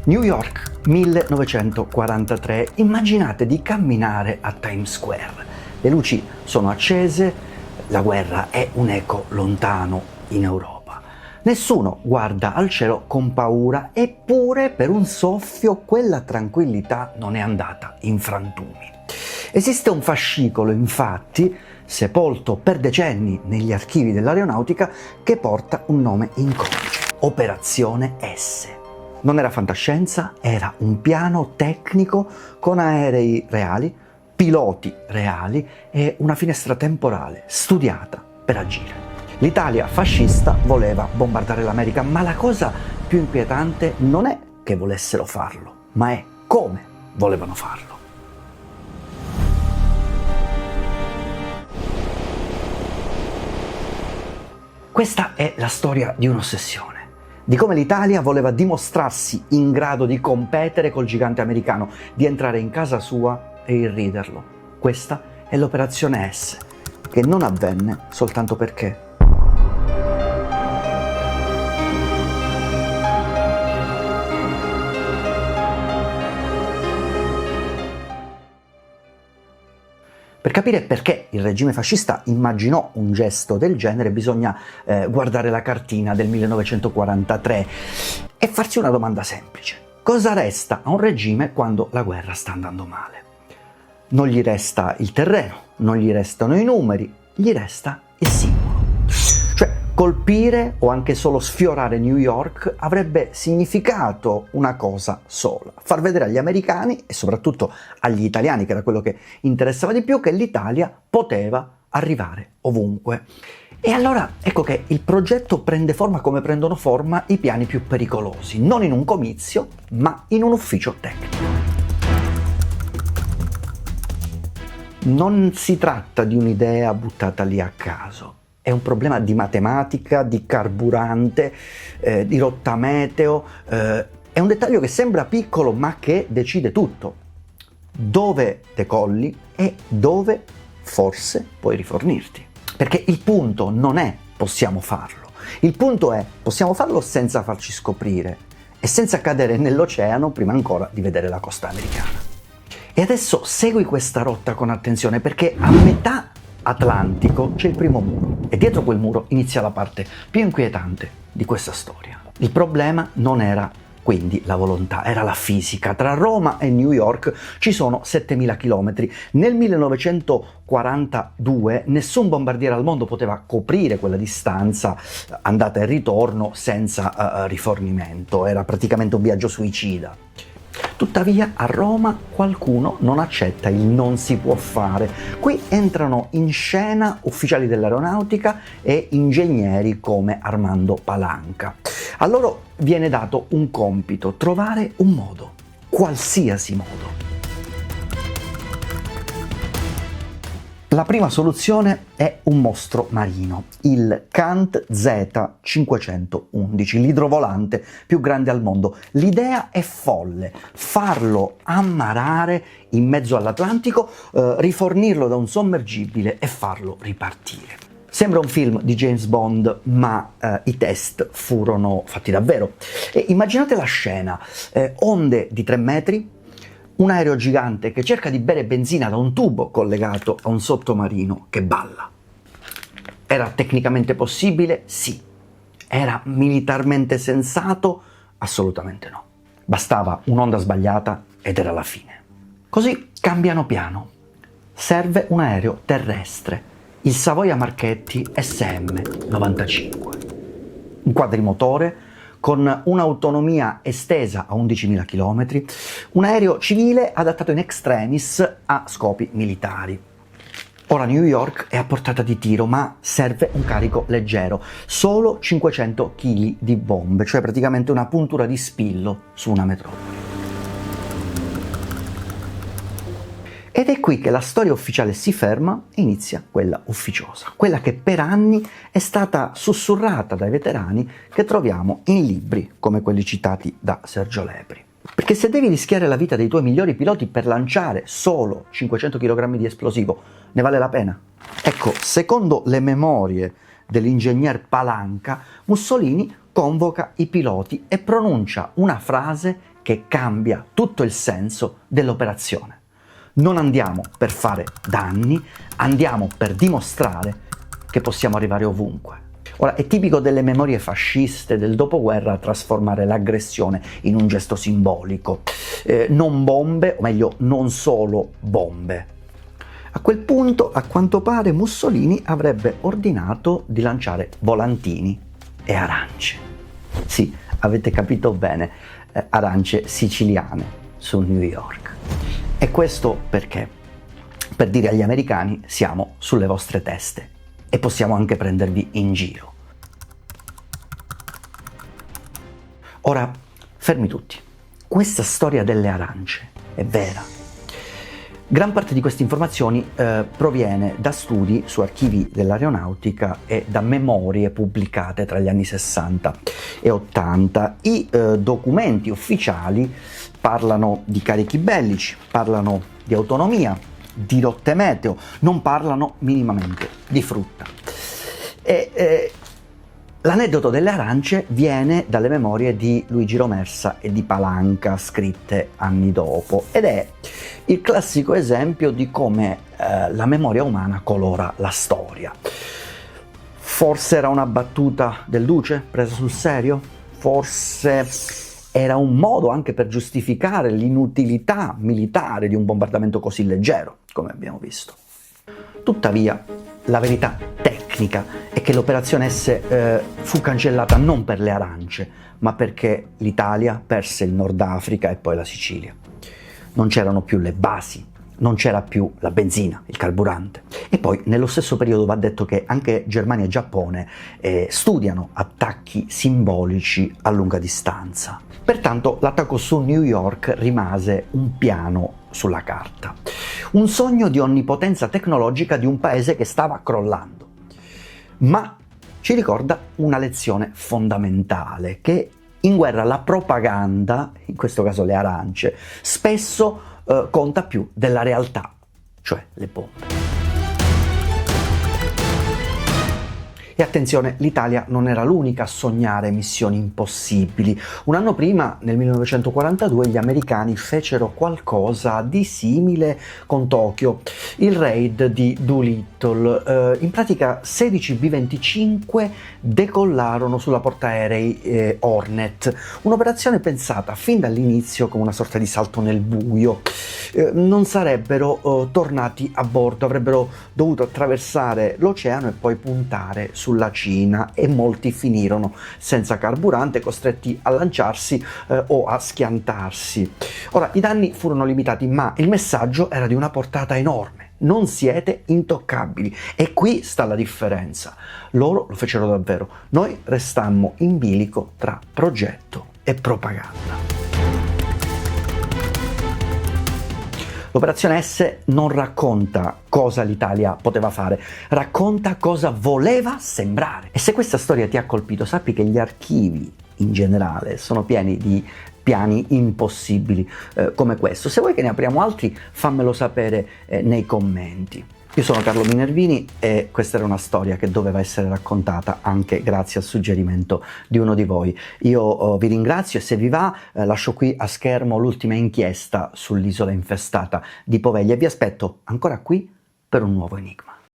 New York, 1943. Immaginate di camminare a Times Square. Le luci sono accese, la guerra è un eco lontano in Europa. Nessuno guarda al cielo con paura, eppure per un soffio quella tranquillità non è andata in frantumi. Esiste un fascicolo, infatti, sepolto per decenni negli archivi dell'aeronautica, che porta un nome in codice: Operazione S. Non era fantascienza, era un piano tecnico con aerei reali, piloti reali e una finestra temporale studiata per agire. L'Italia fascista voleva bombardare l'America, ma la cosa più inquietante non è che volessero farlo, ma è come volevano farlo. Questa è la storia di un'ossessione, di come l'Italia voleva dimostrarsi in grado di competere col gigante americano, di entrare in casa sua e irriderlo. Questa è l'Operazione S, che non avvenne soltanto perché Per capire perché il regime fascista immaginò un gesto del genere bisogna guardare la cartina del 1943 e farsi una domanda semplice: cosa resta a un regime quando la guerra sta andando male? Non gli resta il terreno, non gli restano i numeri, gli resta il simbolo. Cioè, colpire o anche solo sfiorare New York avrebbe significato una cosa sola: far vedere agli americani e soprattutto agli italiani, che era quello che interessava di più, che l'Italia poteva arrivare ovunque. E allora ecco che il progetto prende forma come prendono forma i piani più pericolosi, non in un comizio, ma in un ufficio tecnico. Non si tratta di un'idea buttata lì a caso. È un problema di matematica, di carburante, di rotta meteo. È un dettaglio che sembra piccolo ma che decide tutto. Dove decolli e dove forse puoi rifornirti. Perché il punto non è possiamo farlo. Il punto è possiamo farlo senza farci scoprire e senza cadere nell'oceano prima ancora di vedere la costa americana. E adesso segui questa rotta con attenzione, perché a metà Atlantico c'è il primo muro e dietro quel muro inizia la parte più inquietante di questa storia. Il problema non era quindi la volontà, era la fisica. Tra Roma e New York ci sono 7.000 chilometri. Nel 1942 nessun bombardiere al mondo poteva coprire quella distanza andata e ritorno senza rifornimento, era praticamente un viaggio suicida. Tuttavia a Roma qualcuno non accetta il non si può fare. Qui entrano in scena ufficiali dell'aeronautica e ingegneri come Armando Palanca. A loro viene dato un compito: trovare un modo, qualsiasi modo. La prima soluzione è un mostro marino, il Kant Z511, l'idrovolante più grande al mondo. L'idea è folle: farlo ammarare in mezzo all'Atlantico, rifornirlo da un sommergibile e farlo ripartire. Sembra un film di James Bond, ma i test furono fatti davvero. E immaginate la scena: onde di 3 metri, un aereo gigante che cerca di bere benzina da un tubo collegato a un sottomarino che balla. Era tecnicamente possibile? Sì. Era militarmente sensato? Assolutamente no. Bastava un'onda sbagliata ed era la fine. Così cambiano piano. Serve un aereo terrestre, il Savoia Marchetti SM-95. Un quadrimotore con un'autonomia estesa a 11.000 km, un aereo civile adattato in extremis a scopi militari. Ora New York è a portata di tiro, ma serve un carico leggero, solo 500 kg di bombe, cioè praticamente una puntura di spillo su una metropoli. Ed è qui che la storia ufficiale si ferma e inizia quella ufficiosa, quella che per anni è stata sussurrata dai veterani, che troviamo in libri come quelli citati da Sergio Lepri. Perché se devi rischiare la vita dei tuoi migliori piloti per lanciare solo 500 kg di esplosivo, ne vale la pena? Ecco, secondo le memorie dell'ingegner Palanca, Mussolini convoca i piloti e pronuncia una frase che cambia tutto il senso dell'operazione. Non andiamo per fare danni, andiamo per dimostrare che possiamo arrivare ovunque. Ora, è tipico delle memorie fasciste del dopoguerra trasformare l'aggressione in un gesto simbolico. Non bombe, o meglio, non solo bombe. A quel punto, a quanto pare, Mussolini avrebbe ordinato di lanciare volantini e arance. Sì, avete capito bene, arance siciliane su New York. E questo perché? Per dire agli americani: siamo sulle vostre teste e possiamo anche prendervi in giro. Ora, fermi tutti. Questa storia delle arance è vera. Gran parte di queste informazioni proviene da studi su archivi dell'aeronautica e da memorie pubblicate tra gli anni 60 e 80. I documenti ufficiali parlano di carichi bellici, parlano di autonomia, di rotte meteo, non parlano minimamente di frutta. L'aneddoto delle arance viene dalle memorie di Luigi Romersa e di Palanca, scritte anni dopo, ed è il classico esempio di come la memoria umana colora la storia. Forse era una battuta del Duce presa sul serio? Forse era un modo anche per giustificare l'inutilità militare di un bombardamento così leggero, come abbiamo visto. Tuttavia, la verità tecnica è che l'operazione S fu cancellata non per le arance, ma perché l'Italia perse il Nord Africa e poi la Sicilia. Non c'erano più le basi, non c'era più la benzina, il carburante. E poi nello stesso periodo va detto che anche Germania e Giappone studiano attacchi simbolici a lunga distanza. Pertanto l'attacco su New York rimase un piano sulla carta, un sogno di onnipotenza tecnologica di un paese che stava crollando. Ma ci ricorda una lezione fondamentale, che in guerra la propaganda, in questo caso le arance, spesso conta più della realtà, cioè le bombe. E attenzione, l'Italia non era l'unica a sognare missioni impossibili. Un anno prima, nel 1942, gli americani fecero qualcosa di simile con Tokyo, il raid di Doolittle. In pratica 16 B-25 decollarono sulla portaerei Hornet, un'operazione pensata fin dall'inizio come una sorta di salto nel buio. Non sarebbero tornati a bordo, avrebbero dovuto attraversare l'oceano e poi puntare sulla Cina, e molti finirono senza carburante, costretti a lanciarsi o a schiantarsi. Ora, i danni furono limitati, ma il messaggio era di una portata enorme: non siete intoccabili. E qui sta la differenza. Loro lo fecero davvero, noi restammo in bilico tra progetto e propaganda. L'operazione S non racconta cosa l'Italia poteva fare, racconta cosa voleva sembrare. E se questa storia ti ha colpito, sappi che gli archivi in generale sono pieni di piani impossibili come questo. Se vuoi che ne apriamo altri, fammelo sapere nei commenti. Io sono Carlo Minervini e questa era una storia che doveva essere raccontata anche grazie al suggerimento di uno di voi. Io vi ringrazio, e se vi va lascio qui a schermo l'ultima inchiesta sull'isola infestata di Poveglia e vi aspetto ancora qui per un nuovo enigma.